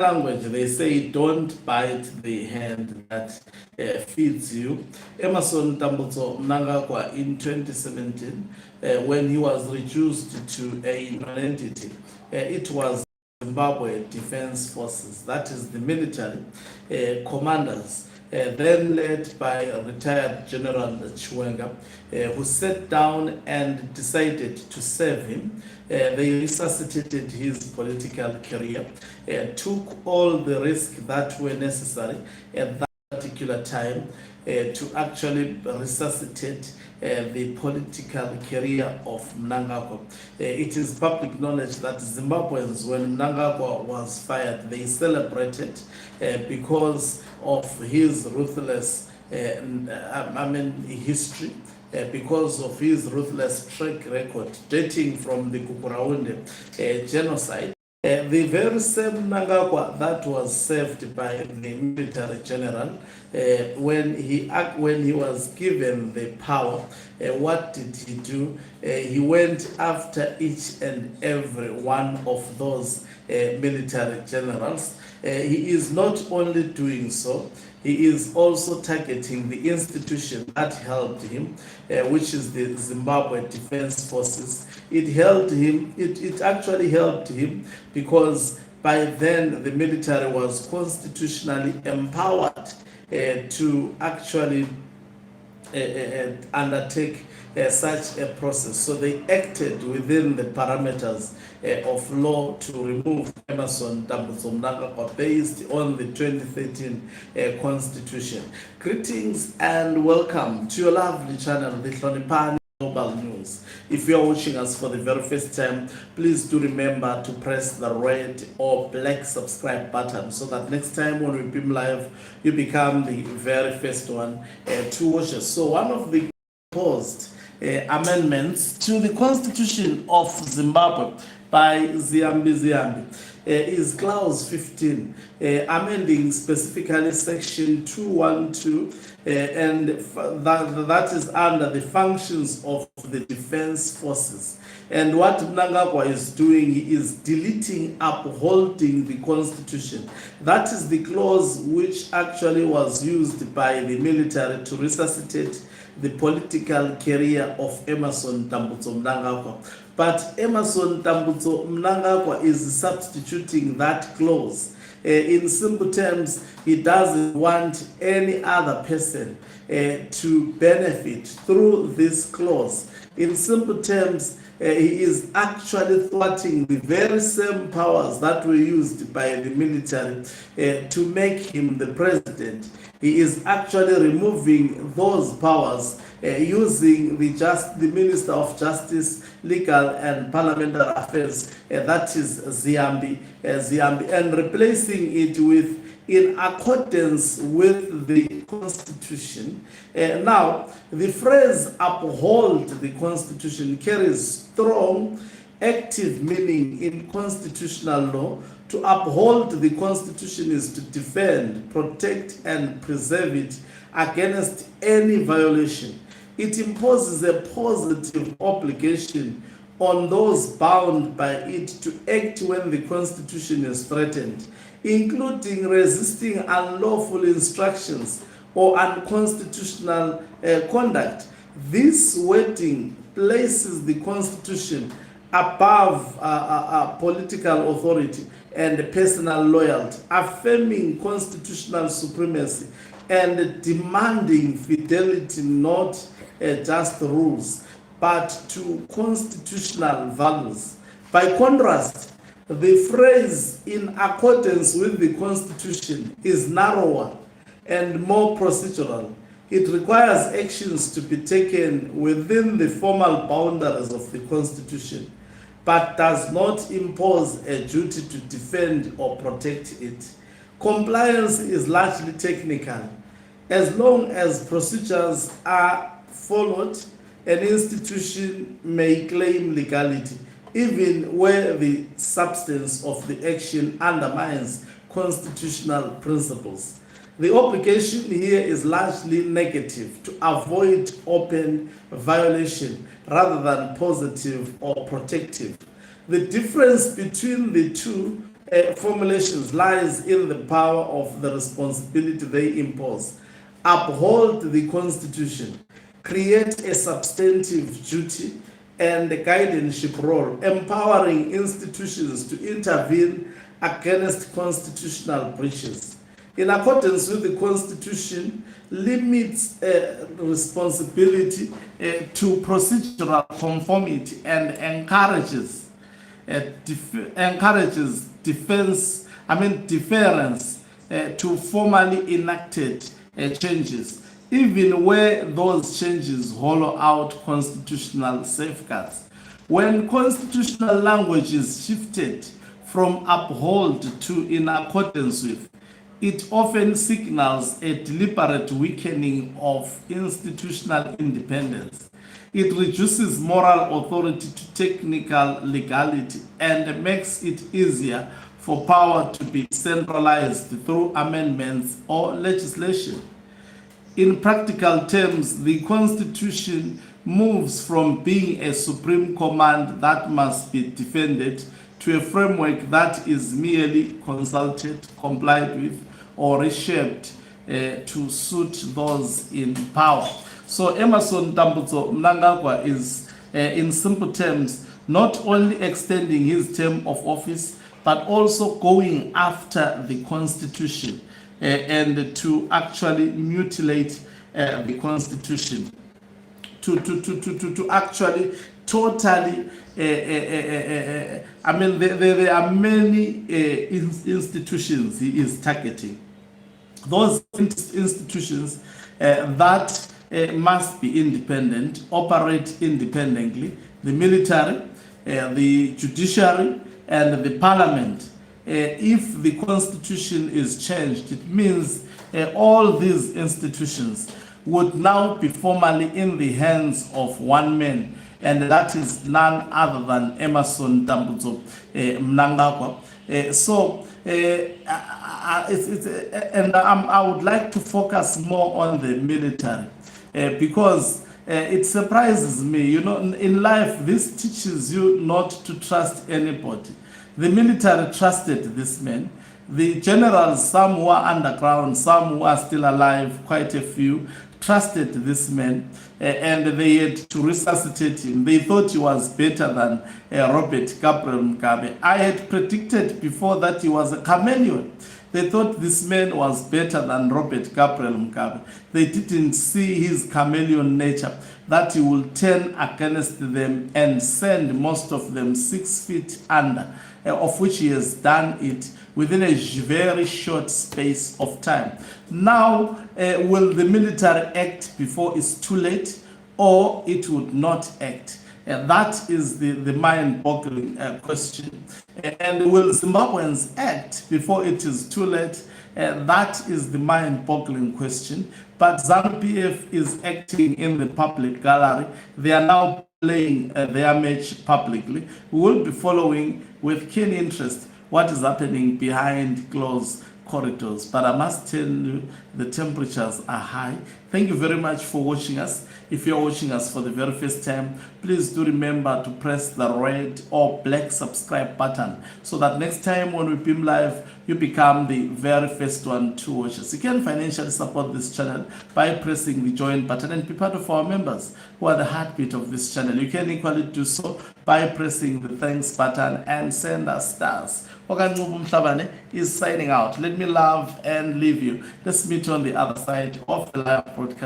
language, they say, don't bite the hand that feeds you. Emmerson Mnangagwa in 2017, when he was reduced to a non-entity, it was Zimbabwe Defense Forces, that is the military commanders, then led by retired General Chiwenga, who sat down and decided to save him. They resuscitated his political career, took all the risks that were necessary at that particular time to actually resuscitate the political career of Mnangagwa. It is public knowledge that Zimbabweans, when Mnangagwa was fired, they celebrated because of his ruthless history, because of his ruthless track record dating from the Kukuraunde genocide. The very same Mnangagwa that was saved by the military general, when he was given the power, what did he do? He went after each and every one of those military generals. He is not only doing so, he is also targeting the institution that helped him, which is the Zimbabwe Defense Forces. It actually helped him because by then the military was constitutionally empowered to actually undertake such a process. So they acted within the parameters of law to remove Emmerson Mnangagwa based on the 2013 Constitution. Greetings and welcome to your lovely channel, the Hlonipani Global News. If you are watching us for the very first time, please do remember to press the red or black subscribe button so that next time when we beam live, you become the very first one to watch us. So one of the proposed amendments to the Constitution of Zimbabwe by Ziyambi is clause 15, amending specifically section 212, and that is under the functions of the defense forces. And what Mnangagwa is doing is deleting, upholding the Constitution. That is the clause which actually was used by the military to resuscitate the political career of Emmerson Mnangagwa. But Emmerson Mnangagwa is substituting that clause. In simple terms, he doesn't want any other person to benefit through this clause. In simple terms, he is actually thwarting the very same powers that were used by the military to make him the president. He is actually removing those powers using the Minister of Justice, Legal and Parliamentary Affairs, that is Ziyambi, and replacing it with in accordance with the Constitution. Now, the phrase uphold the Constitution carries strong, active meaning in constitutional law. To uphold the Constitution is to defend, protect, and preserve it against any violation. It imposes a positive obligation on those bound by it to act when the Constitution is threatened, including resisting unlawful instructions or unconstitutional conduct. This wording places the Constitution above political authority and personal loyalty, affirming constitutional supremacy and demanding fidelity not just rules, but to constitutional values. By contrast, the phrase in accordance with the Constitution is narrower and more procedural. It requires actions to be taken within the formal boundaries of the Constitution, but does not impose a duty to defend or protect it. Compliance is largely technical. As long as procedures are followed, an institution may claim legality, even where the substance of the action undermines constitutional principles. The obligation here is largely negative, to avoid open violation rather than positive or protective. The difference between the two formulations lies in the power of the responsibility they impose. Uphold the Constitution, create a substantive duty and a guardianship role, empowering institutions to intervene against constitutional breaches. In accordance with the Constitution, limits responsibility to procedural conformity and encourages deference to formally enacted changes, even where those changes hollow out constitutional safeguards. When constitutional language is shifted from uphold to in accordance with, it often signals a deliberate weakening of institutional independence. It reduces moral authority to technical legality and makes it easier for power to be centralized through amendments or legislation. In practical terms, the Constitution moves from being a supreme command that must be defended to a framework that is merely consulted, complied with, or reshaped to suit those in power. So Emmerson Mnangagwa is, in simple terms, not only extending his term of office, but also going after the Constitution and to actually mutilate the Constitution, to actually totally, there are many institutions he is targeting. Those institutions that must be independent, operate independently, the military, the judiciary, and the parliament. If the Constitution is changed, it means all these institutions would now be formally in the hands of one man, and that is none other than Emmerson Mnangagwa. I would like to focus more on the military because it surprises me. You know, in life, this teaches you not to trust anybody. The military trusted this man. The generals, some who are underground, some who are still alive, quite a few, trusted this man, and they had to resuscitate him. They thought he was better than Robert Gabriel Mugabe. I had predicted before that he was a chameleon. They thought this man was better than Robert Gabriel Mugabe. They didn't see his chameleon nature, that he will turn against them and send most of them 6 feet under, of which he has done it within a very short space of time. Now, will the military act before it's too late, or it would not act? That is the mind-boggling question. And will Zimbabweans act before it is too late? That is the mind-boggling question. But ZANU-PF is acting in the public gallery. They are now playing their match publicly. We will be following with keen interest what is happening behind closed corridors. But I must tell you, the temperatures are high. Thank you very much for watching us. If you're watching us for the very first time, please do remember to press the red or black subscribe button so that next time when we beam live, you become the very first one to watch us. You can financially support this channel by pressing the join button and be part of our members who are the heartbeat of this channel. You can equally do so by pressing the thanks button and send us stars. Okanqubo Mhlabane is signing out. Let me love and leave you. Let's meet on the other side of the live broadcast.